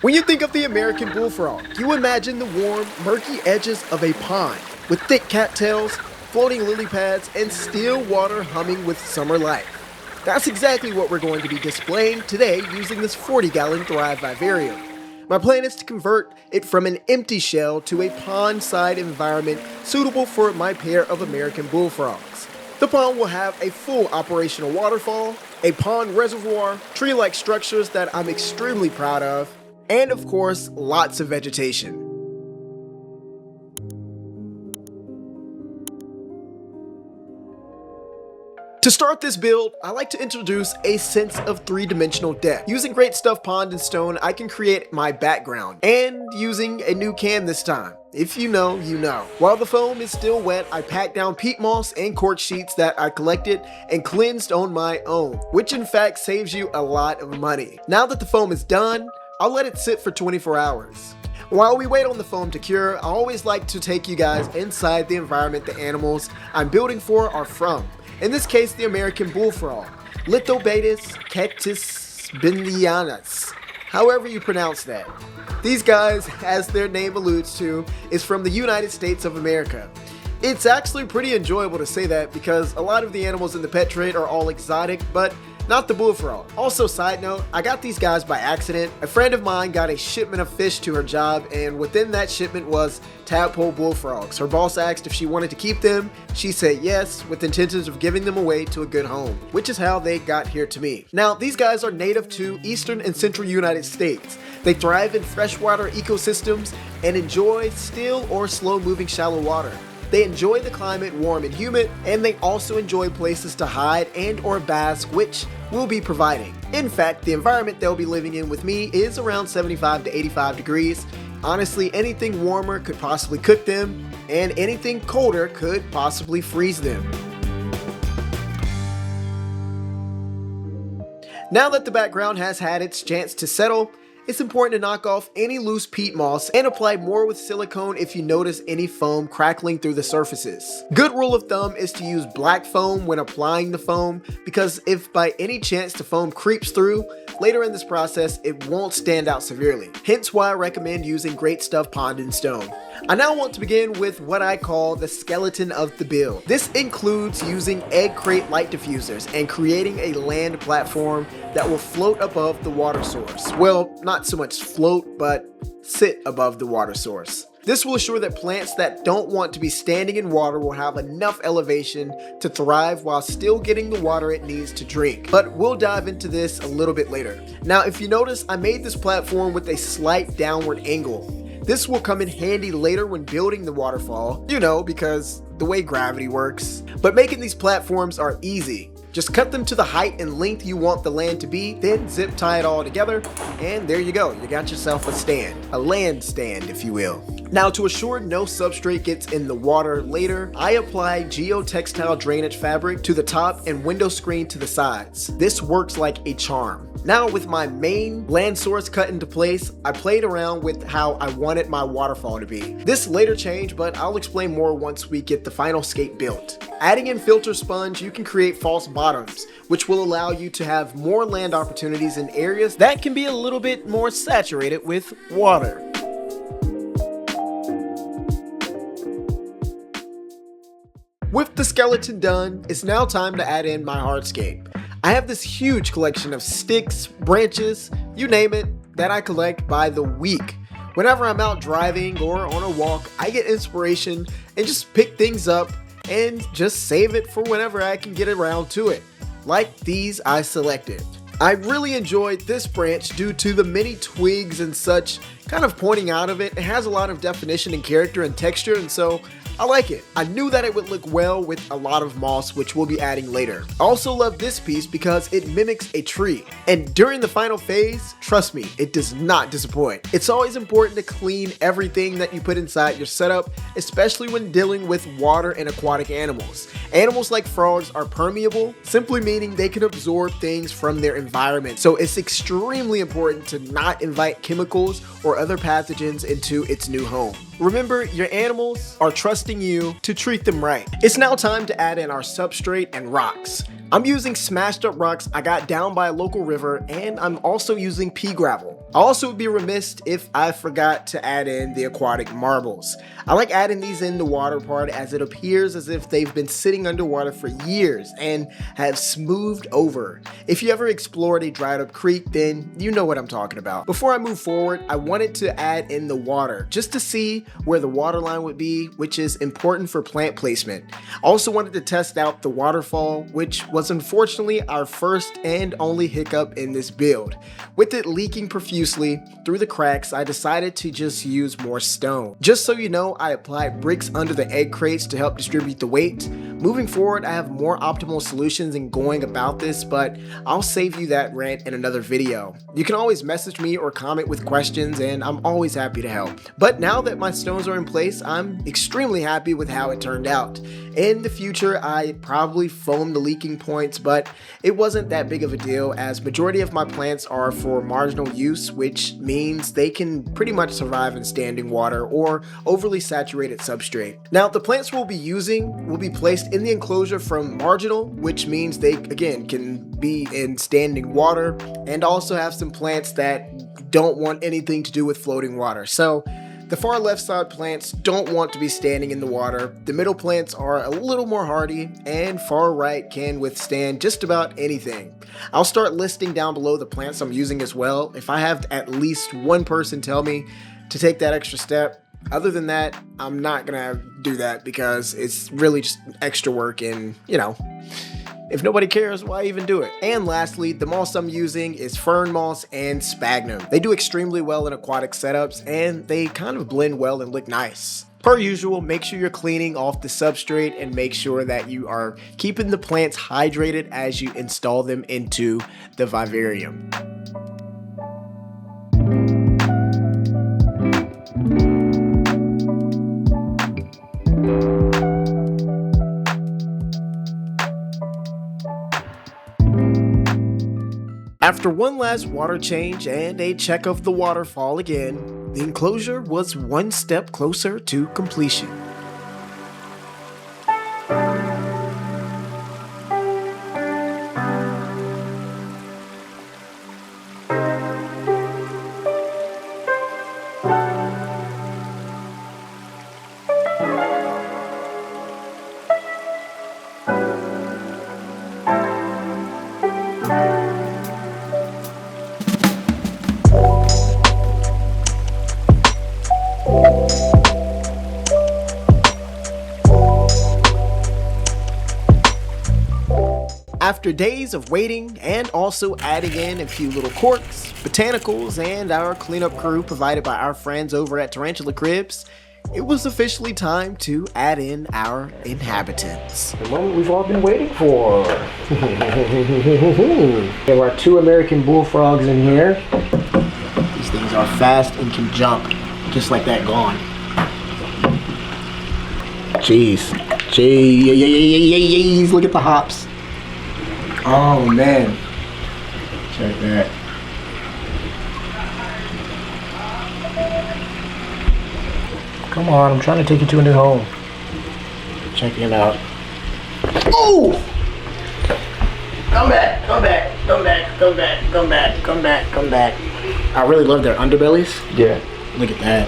When you think of the American bullfrog, you imagine the warm, murky edges of a pond with thick cattails, floating lily pads, and still water humming with summer life. That's exactly what we're going to be displaying today using this 40-gallon Thrive vivarium. My plan is to convert it from an empty shell to a pond-side environment suitable for my pair of American bullfrogs. The pond will have a full operational waterfall, a pond reservoir, tree-like structures that I'm extremely proud of, and of course, lots of vegetation. To start this build, I like to introduce a sense of three-dimensional depth. Using Great Stuff Pond and Stone, I can create my background, and using a new can this time. If you know, you know. While the foam is still wet, I packed down peat moss and cork sheets that I collected and cleansed on my own, which in fact saves you a lot of money. Now that the foam is done, I'll let it sit for 24 hours. While we wait on the foam to cure, I always like to take you guys inside the environment the animals I'm building for are from. In this case, the American bullfrog, Lithobatus catisbindianus, however you pronounce that. These guys, as their name alludes to, is from the United States of America. It's actually pretty enjoyable to say that because a lot of the animals in the pet trade are all exotic, but not the bullfrog. Also, side note, I got these guys by accident. A friend of mine got a shipment of fish to her job, and within that shipment was tadpole bullfrogs. Her boss asked if she wanted to keep them. She said yes, with intentions of giving them away to a good home, which is how they got here to me. Now, these guys are native to eastern and central United States. They thrive in freshwater ecosystems and enjoy still or slow-moving shallow water. They enjoy the climate warm and humid, and they also enjoy places to hide and or bask, which we'll be providing. In fact, the environment they'll be living in with me is around 75 to 85 degrees. Honestly, anything warmer could possibly cook them, and anything colder could possibly freeze them. Now that the background has had its chance to settle, it's important to knock off any loose peat moss and apply more with silicone if you notice any foam crackling through the surfaces. Good rule of thumb is to use black foam when applying the foam, because if by any chance the foam creeps through, later in this process it won't stand out severely. Hence why I recommend using Great Stuff Pond and Stone. I now want to begin with what I call the skeleton of the build. This includes using egg crate light diffusers and creating a land platform that will float above the water source. Well, not so much float, but sit above the water source. This will ensure that plants that don't want to be standing in water will have enough elevation to thrive while still getting the water it needs to drink. But we'll dive into this a little bit later. Now, if you notice, I made this platform with a slight downward angle. This will come in handy later when building the waterfall, you know, because the way gravity works. But making these platforms are easy. Just cut them to the height and length you want the land to be, then zip tie it all together, and there you go. You got yourself a stand. A land stand, if you will. Now, to assure no substrate gets in the water later, I apply geotextile drainage fabric to the top and window screen to the sides. This works like a charm. Now, with my main land source cut into place, I played around with how I wanted my waterfall to be. This later changed, but I'll explain more once we get the final scape built. Adding in filter sponge, you can create false bottoms, which will allow you to have more land opportunities in areas that can be a little bit more saturated with water. With the skeleton done, it's now time to add in my hardscape. I have this huge collection of sticks, branches, you name it, that I collect by the week. Whenever I'm out driving or on a walk, I get inspiration and just pick things up and just save it for whenever I can get around to it. Like these I selected. I really enjoyed this branch due to the many twigs and such kind of pointing out of it. It has a lot of definition and character and texture, and so I like it. I knew that it would look well with a lot of moss, which we'll be adding later. I also love this piece because it mimics a tree. And during the final phase, trust me, it does not disappoint. It's always important to clean everything that you put inside your setup, especially when dealing with water and aquatic animals. Animals like frogs are permeable, simply meaning they can absorb things from their environment. So it's extremely important to not invite chemicals or other pathogens into its new home. Remember, your animals are trusting you to treat them right. It's now time to add in our substrate and rocks. I'm using smashed up rocks I got down by a local river, and I'm also using pea gravel. I also would be remiss if I forgot to add in the aquatic marbles. I like adding these in the water part as it appears as if they've been sitting underwater for years and have smoothed over. If you ever explored a dried up creek, then you know what I'm talking about. Before I move forward, I wanted to add in the water just to see where the water line would be, which is important for plant placement. I also wanted to test out the waterfall, which was unfortunately our first and only hiccup in this build. With it leaking profusely through the cracks, I decided to just use more stone. Just so you know, I applied bricks under the egg crates to help distribute the weight. Moving forward, I have more optimal solutions in going about this, but I'll save you that rant in another video. You can always message me or comment with questions, and I'm always happy to help. But now that my stones are in place, I'm extremely happy with how it turned out. In the future, I probably foam the leaking points, but it wasn't that big of a deal as majority of my plants are for marginal use, which means they can pretty much survive in standing water or overly saturated substrate. Now, the plants we'll be using will be placed in the enclosure from marginal, which means they again can be in standing water, and also have some plants that don't want anything to do with floating water. So the far left side plants don't want to be standing in the water, the middle plants are a little more hardy, and far right can withstand just about anything. I'll start listing down below the plants I'm using as well if I have at least one person tell me to take that extra step. Other than that, I'm not gonna do that because it's really just extra work, and you know, if nobody cares, why even do it? And lastly, the moss I'm using is fern moss and sphagnum. They do extremely well in aquatic setups, and they kind of blend well and look nice. Per usual, make sure you're cleaning off the substrate and make sure that you are keeping the plants hydrated as you install them into the vivarium. After one last water change and a check of the waterfall again, the enclosure was one step closer to completion. After days of waiting and also adding in a few little corks, botanicals, and our cleanup crew provided by our friends over at Tarantula Cribs, it was officially time to add in our inhabitants. The moment we've all been waiting for. There are 2 American bullfrogs in here. These things are fast and can jump, just like that gone. Jeez, look at the hops. Oh man, check that. Come on, I'm trying to take you to a new home. Check it out. Oh! Come back. I really love their underbellies. Yeah. Look at that.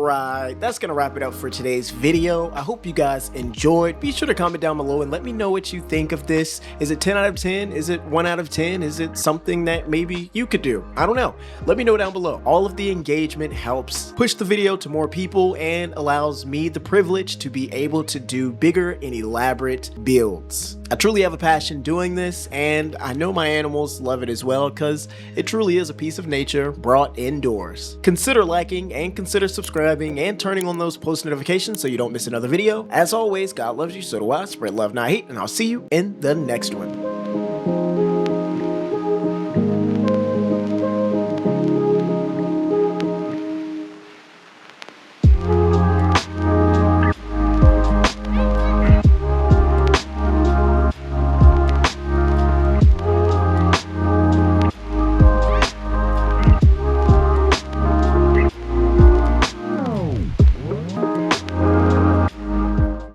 Alright, that's gonna wrap it up for today's video. I hope you guys enjoyed. Be sure to comment down below and let me know what you think of this. Is it 10 out of 10? Is it 1 out of 10? Is it something that maybe you could do? I don't know. Let me know down below. All of the engagement helps push the video to more people and allows me the privilege to be able to do bigger and elaborate builds. I truly have a passion doing this, and I know my animals love it as well because it truly is a piece of nature brought indoors. Consider liking and consider subscribing and turning on those post notifications so you don't miss another video. As always, God loves you, so do I. Spread love, not hate, and I'll see you in the next one.